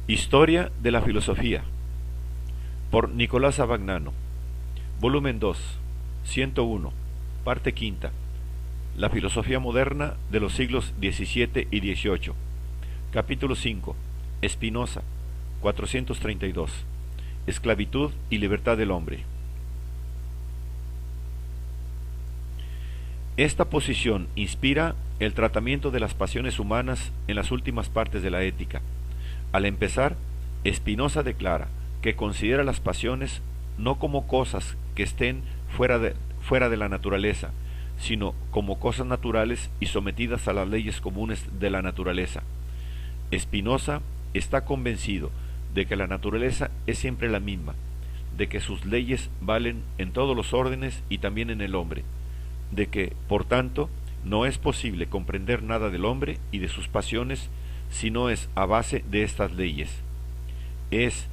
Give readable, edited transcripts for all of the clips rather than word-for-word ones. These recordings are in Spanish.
Historia de la filosofía, por Nicolás Abagnano, volumen 2, 101, parte quinta. La filosofía moderna de los siglos XVII y XVIII. Capítulo 5. Spinoza, 432. Esclavitud y libertad del hombre. Esta posición inspira el tratamiento de las pasiones humanas en las últimas partes de la Ética. Al empezar, Spinoza declara que considera las pasiones no como cosas que estén fuera de la naturaleza, sino como cosas naturales y sometidas a las leyes comunes de la naturaleza. Spinoza está convencido de que la naturaleza es siempre la misma, de que sus leyes valen en todos los órdenes y también en el hombre, de que, por tanto, no es posible comprender nada del hombre y de sus pasiones si no es a base de estas leyes. Es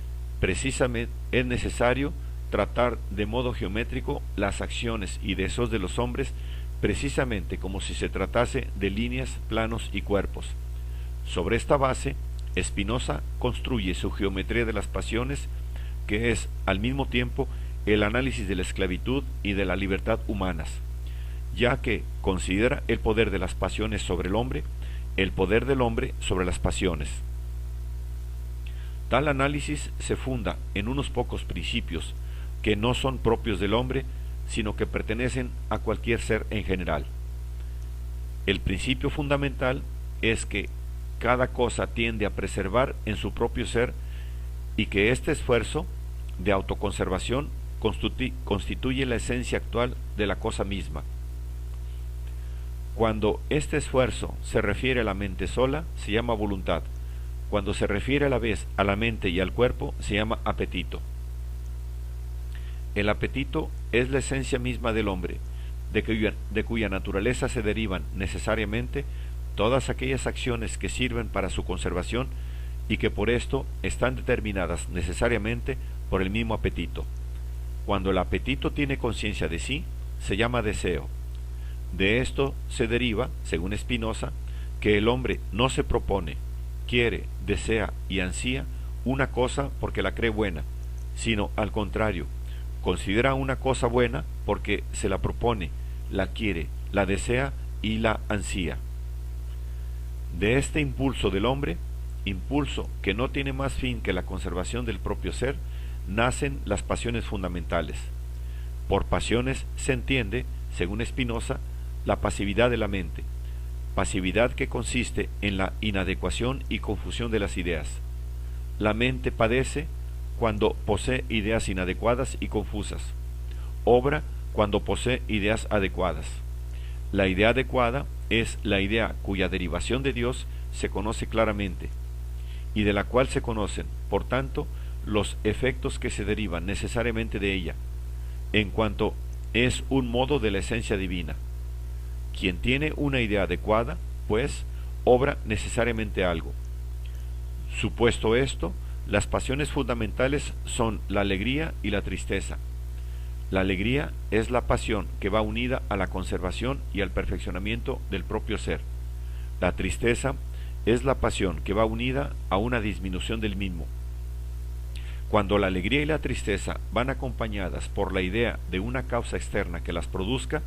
necesario tratar de modo geométrico las acciones y deseos de los hombres precisamente como si se tratase de líneas, planos y cuerpos. Sobre esta base, Spinoza construye su geometría de las pasiones, que es al mismo tiempo el análisis de la esclavitud y de la libertad humanas, ya que considera el poder de las pasiones sobre el hombre, el poder del hombre sobre las pasiones. Tal análisis se funda en unos pocos principios que no son propios del hombre, sino que pertenecen a cualquier ser en general. El principio fundamental es que cada cosa tiende a preservar en su propio ser y que este esfuerzo de autoconservación constituye la esencia actual de la cosa misma. Cuando este esfuerzo se refiere a la mente sola, se llama voluntad. Cuando se refiere a la vez a la mente y al cuerpo, se llama apetito. El apetito es la esencia misma del hombre, de cuya naturaleza se derivan necesariamente todas aquellas acciones que sirven para su conservación y que por esto están determinadas necesariamente por el mismo apetito. Cuando el apetito tiene conciencia de sí, se llama deseo. De esto se deriva, según Spinoza, que el hombre no se propone, quiere, desea y ansía una cosa porque la cree buena, sino al contrario, considera una cosa buena porque se la propone, la quiere, la desea y la ansía. De este impulso del hombre, impulso que no tiene más fin que la conservación del propio ser, nacen las pasiones fundamentales. Por pasiones se entiende, según Spinoza, la pasividad de la mente, pasividad que consiste en la inadecuación y confusión de las ideas. La mente padece cuando posee ideas inadecuadas y confusas, obra cuando posee ideas adecuadas. La idea adecuada es la idea cuya derivación de Dios se conoce claramente, y de la cual se conocen, por tanto, los efectos que se derivan necesariamente de ella, en cuanto es un modo de la esencia divina. Quien tiene una idea adecuada, pues, obra necesariamente algo. Supuesto esto, las pasiones fundamentales son la alegría y la tristeza. La alegría es la pasión que va unida a la conservación y al perfeccionamiento del propio ser. La tristeza es la pasión que va unida a una disminución del mismo. Cuando la alegría y la tristeza van acompañadas por la idea de una causa externa que las produzca,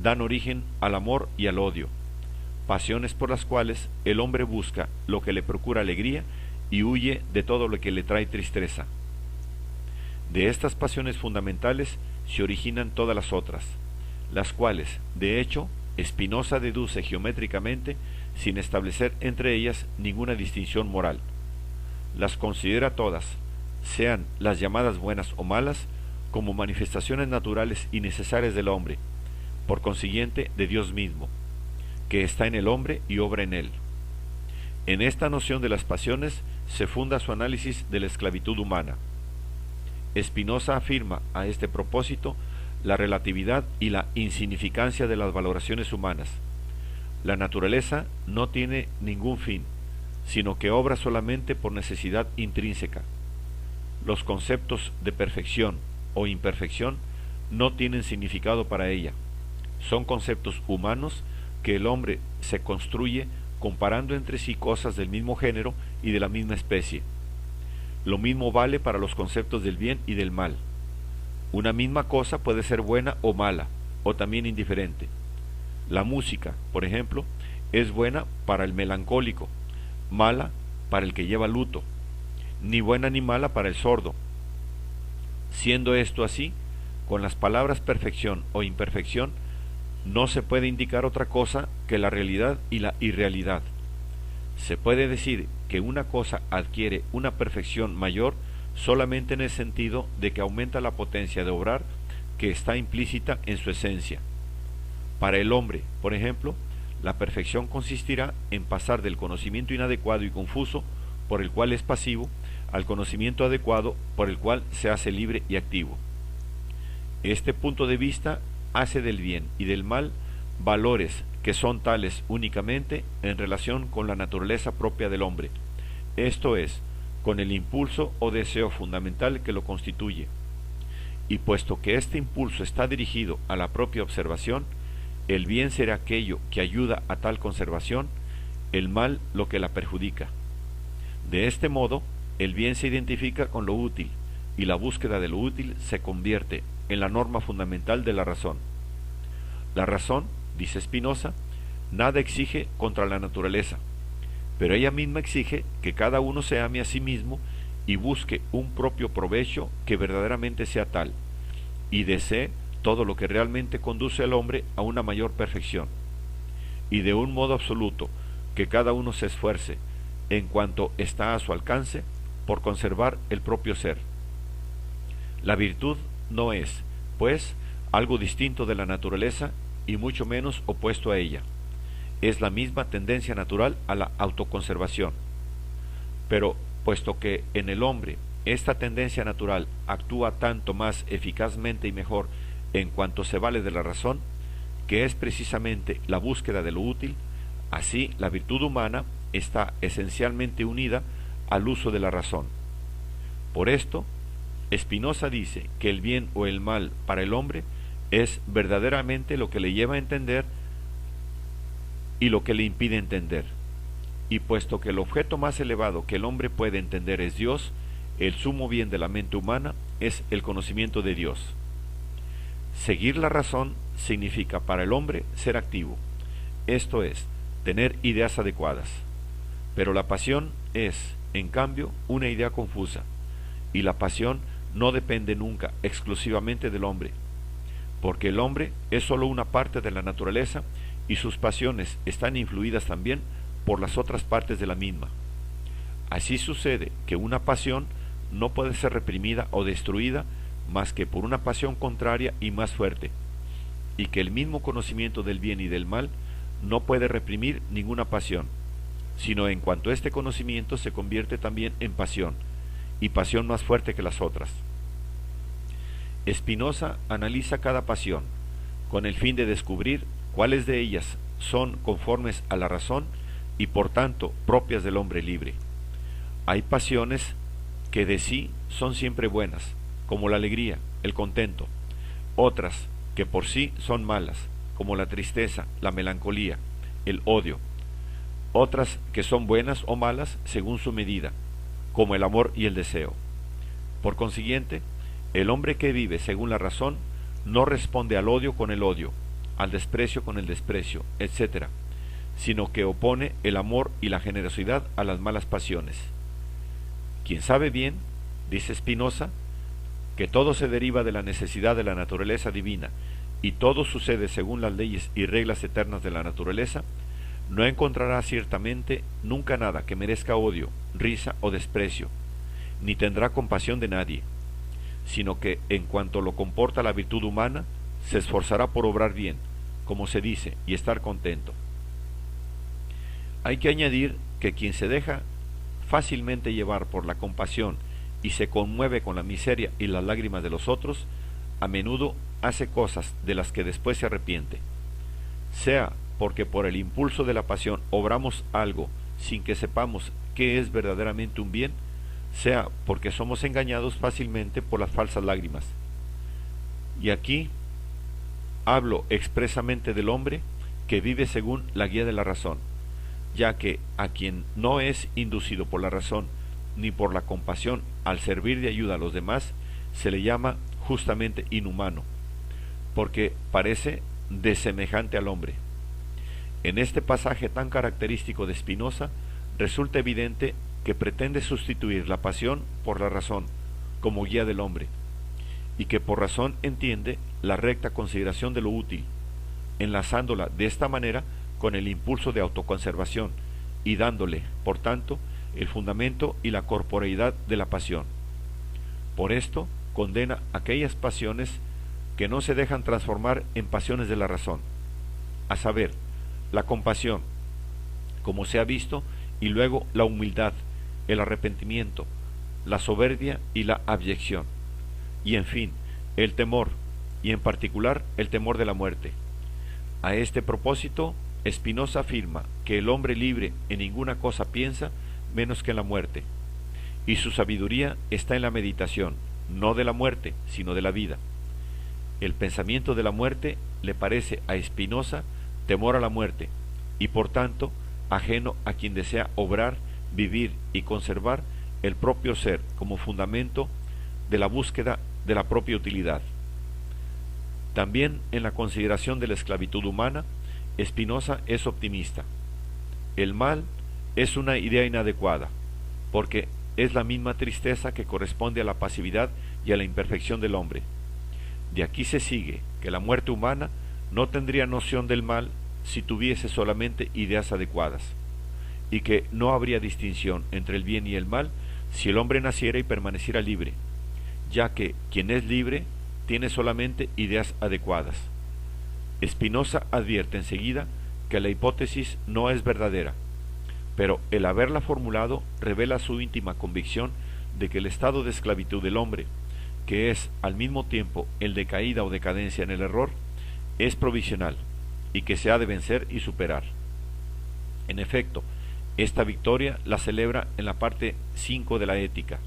dan origen al amor y al odio, pasiones por las cuales el hombre busca lo que le procura alegría y huye de todo lo que le trae tristeza. De estas pasiones fundamentales se originan todas las otras, las cuales, de hecho, Spinoza deduce geométricamente sin establecer entre ellas ninguna distinción moral. Las considera todas, sean las llamadas buenas o malas, como manifestaciones naturales y necesarias del hombre, por consiguiente de Dios mismo, que está en el hombre y obra en él. En esta noción de las pasiones se funda su análisis de la esclavitud humana. Spinoza afirma a este propósito la relatividad y la insignificancia de las valoraciones humanas. La naturaleza no tiene ningún fin, sino que obra solamente por necesidad intrínseca. Los conceptos de perfección o imperfección no tienen significado para ella. Son conceptos humanos que el hombre se construye comparando entre sí cosas del mismo género y de la misma especie. Lo mismo vale para los conceptos del bien y del mal. Una misma cosa puede ser buena o mala, o también indiferente. La música, por ejemplo, es buena para el melancólico, mala para el que lleva luto, ni buena ni mala para el sordo. Siendo esto así, con las palabras perfección o imperfección, no se puede indicar otra cosa que la realidad y la irrealidad. Se puede decir que una cosa adquiere una perfección mayor solamente en el sentido de que aumenta la potencia de obrar que está implícita en su esencia. Para el hombre, por ejemplo, la perfección consistirá en pasar del conocimiento inadecuado y confuso, por el cual es pasivo, al conocimiento adecuado, por el cual se hace libre y activo. Este punto de vista hace del bien y del mal valores que son tales únicamente en relación con la naturaleza propia del hombre, esto es, con el impulso o deseo fundamental que lo constituye. Y puesto que este impulso está dirigido a la propia observación, el bien será aquello que ayuda a tal conservación, el mal lo que la perjudica. De este modo, el bien se identifica con lo útil, y la búsqueda de lo útil se convierte en la norma fundamental de la razón. La razón, dice Spinoza, nada exige contra la naturaleza, pero ella misma exige que cada uno se ame a sí mismo y busque un propio provecho que verdaderamente sea tal, y desee todo lo que realmente conduce al hombre a una mayor perfección, y de un modo absoluto que cada uno se esfuerce, en cuanto está a su alcance, por conservar el propio ser. La virtud no es, pues, algo distinto de la naturaleza y mucho menos opuesto a ella. Es la misma tendencia natural a la autoconservación. Pero, puesto que en el hombre esta tendencia natural actúa tanto más eficazmente y mejor en cuanto se vale de la razón, que es precisamente la búsqueda de lo útil, así la virtud humana está esencialmente unida al uso de la razón. Por esto, Spinoza dice que el bien o el mal para el hombre es verdaderamente lo que le lleva a entender y lo que le impide entender. Y puesto que el objeto más elevado que el hombre puede entender es Dios, el sumo bien de la mente humana es el conocimiento de Dios. Seguir la razón significa para el hombre ser activo, esto es, tener ideas adecuadas. Pero la pasión es, en cambio, una idea confusa, y la pasión no depende nunca exclusivamente del hombre, porque el hombre es sólo una parte de la naturaleza y sus pasiones están influidas también por las otras partes de la misma. Así sucede que una pasión no puede ser reprimida o destruida más que por una pasión contraria y más fuerte, y que el mismo conocimiento del bien y del mal no puede reprimir ninguna pasión, sino en cuanto este conocimiento se convierte también en pasión, y pasión más fuerte que las otras. Spinoza analiza cada pasión, con el fin de descubrir cuáles de ellas son conformes a la razón y por tanto propias del hombre libre. Hay pasiones que de sí son siempre buenas, como la alegría, el contento, otras que por sí son malas, como la tristeza, la melancolía, el odio, otras que son buenas o malas según su medida, como el amor y el deseo. Por consiguiente, el hombre que vive según la razón no responde al odio con el odio, al desprecio con el desprecio, etc., sino que opone el amor y la generosidad a las malas pasiones. Quien sabe bien, dice Spinoza, que todo se deriva de la necesidad de la naturaleza divina y todo sucede según las leyes y reglas eternas de la naturaleza, no encontrará ciertamente nunca nada que merezca odio, risa o desprecio, ni tendrá compasión de nadie, sino que en cuanto lo comporta la virtud humana, se esforzará por obrar bien, como se dice, y estar contento. Hay que añadir que quien se deja fácilmente llevar por la compasión y se conmueve con la miseria y las lágrimas de los otros, a menudo hace cosas de las que después se arrepiente, sea porque por el impulso de la pasión obramos algo sin que sepamos qué es verdaderamente un bien, sea porque somos engañados fácilmente por las falsas lágrimas. Y aquí hablo expresamente del hombre que vive según la guía de la razón, ya que a quien no es inducido por la razón ni por la compasión al servir de ayuda a los demás, se le llama justamente inhumano, porque parece desemejante al hombre. En este pasaje tan característico de Spinoza, resulta evidente que pretende sustituir la pasión por la razón como guía del hombre, y que por razón entiende la recta consideración de lo útil, enlazándola de esta manera con el impulso de autoconservación y dándole, por tanto, el fundamento y la corporeidad de la pasión. Por esto, condena aquellas pasiones que no se dejan transformar en pasiones de la razón, a saber, la compasión, como se ha visto, y luego la humildad, el arrepentimiento, la soberbia y la abyección, y en fin, el temor, y en particular el temor de la muerte. A este propósito, Spinoza afirma que el hombre libre en ninguna cosa piensa menos que en la muerte, y su sabiduría está en la meditación, no de la muerte, sino de la vida. El pensamiento de la muerte le parece a Spinoza temor a la muerte, y por tanto ajeno a quien desea obrar, vivir y conservar el propio ser como fundamento de la búsqueda de la propia utilidad. También en la consideración de la esclavitud humana, Spinoza es optimista. El mal es una idea inadecuada, porque es la misma tristeza que corresponde a la pasividad y a la imperfección del hombre. De aquí se sigue que la muerte humana no tendría noción del mal si tuviese solamente ideas adecuadas, y que no habría distinción entre el bien y el mal si el hombre naciera y permaneciera libre, ya que quien es libre tiene solamente ideas adecuadas. Spinoza advierte enseguida que la hipótesis no es verdadera, pero el haberla formulado revela su íntima convicción de que el estado de esclavitud del hombre, que es al mismo tiempo el de caída o decadencia en el error, es provisional y que se ha de vencer y superar. En efecto, esta victoria la celebra en la parte 5 de la Ética.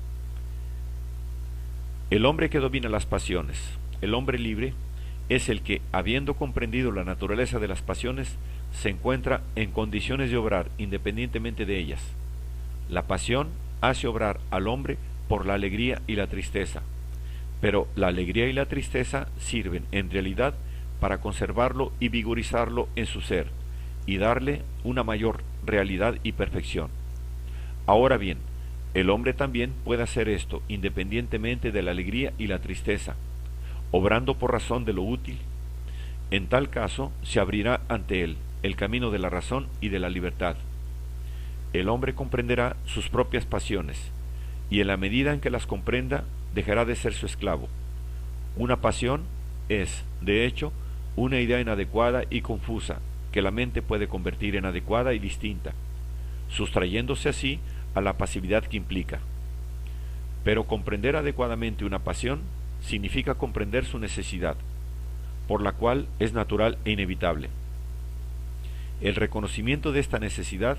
El hombre que domina las pasiones, el hombre libre, es el que, habiendo comprendido la naturaleza de las pasiones, se encuentra en condiciones de obrar independientemente de ellas. La pasión hace obrar al hombre por la alegría y la tristeza, pero la alegría y la tristeza sirven en realidad para conservarlo y vigorizarlo en su ser, y darle una mayor realidad y perfección. Ahora bien, el hombre también puede hacer esto independientemente de la alegría y la tristeza, obrando por razón de lo útil. En tal caso se abrirá ante él el camino de la razón y de la libertad. El hombre comprenderá sus propias pasiones, y en la medida en que las comprenda, dejará de ser su esclavo. Una pasión es, de hecho, una idea inadecuada y confusa, que la mente puede convertir en adecuada y distinta, sustrayéndose así a la pasividad que implica. Pero comprender adecuadamente una pasión significa comprender su necesidad, por la cual es natural e inevitable. El reconocimiento de esta necesidad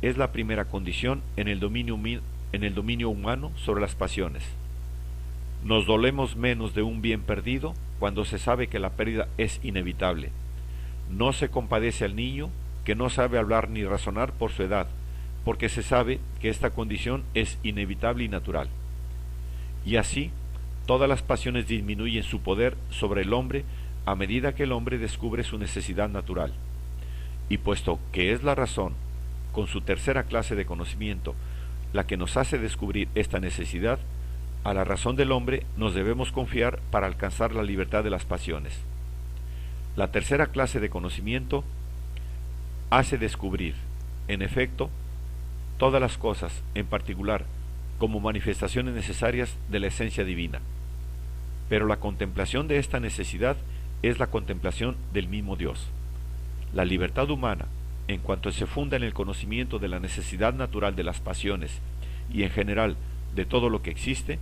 es la primera condición en el dominio humano sobre las pasiones. Nos dolemos menos de un bien perdido cuando se sabe que la pérdida es inevitable. No se compadece al niño que no sabe hablar ni razonar por su edad, porque se sabe que esta condición es inevitable y natural. Y así, todas las pasiones disminuyen su poder sobre el hombre a medida que el hombre descubre su necesidad natural. Y puesto que es la razón, con su tercera clase de conocimiento, la que nos hace descubrir esta necesidad, a la razón del hombre nos debemos confiar para alcanzar la libertad de las pasiones. La tercera clase de conocimiento hace descubrir, en efecto, todas las cosas, en particular, como manifestaciones necesarias de la esencia divina. Pero la contemplación de esta necesidad es la contemplación del mismo Dios. La libertad humana, en cuanto se funda en el conocimiento de la necesidad natural de las pasiones y en general de todo lo que existe,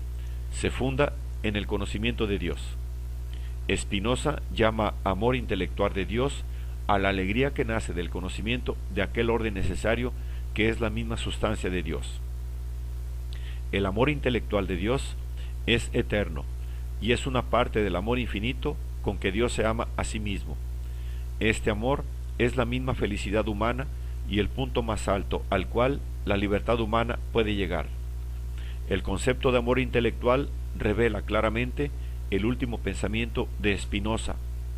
se funda en el conocimiento de Dios. Spinoza llama amor intelectual de Dios a la alegría que nace del conocimiento de aquel orden necesario que es la misma sustancia de Dios. El amor intelectual de Dios es eterno y es una parte del amor infinito con que Dios se ama a sí mismo. Este amor es la misma felicidad humana y el punto más alto al cual la libertad humana puede llegar. El concepto de amor intelectual revela claramente el último pensamiento de Spinoza,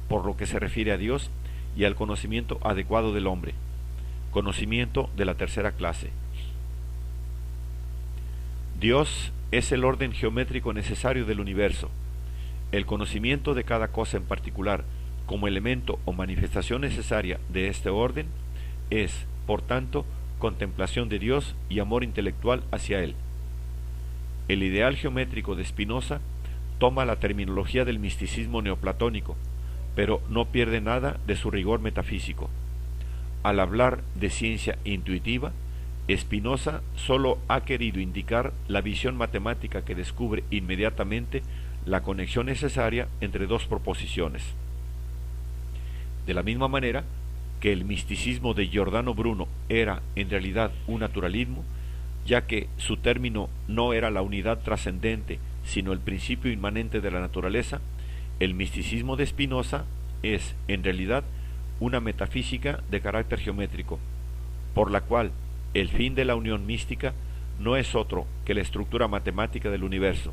por lo que se refiere a Dios y al conocimiento adecuado del hombre, conocimiento de la tercera clase. Dios es el orden geométrico necesario del universo. El conocimiento de cada cosa en particular como elemento o manifestación necesaria de este orden es, por tanto, contemplación de Dios y amor intelectual hacia Él. El ideal geométrico de Spinoza toma la terminología del misticismo neoplatónico, pero no pierde nada de su rigor metafísico. Al hablar de ciencia intuitiva, Spinoza sólo ha querido indicar la visión matemática que descubre inmediatamente la conexión necesaria entre dos proposiciones. De la misma manera que el misticismo de Giordano Bruno era en realidad un naturalismo, ya que su término no era la unidad trascendente, sino el principio inmanente de la naturaleza, el misticismo de Spinoza es, en realidad, una metafísica de carácter geométrico, por la cual el fin de la unión mística no es otro que la estructura matemática del universo,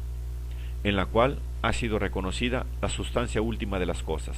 en la cual ha sido reconocida la sustancia última de las cosas.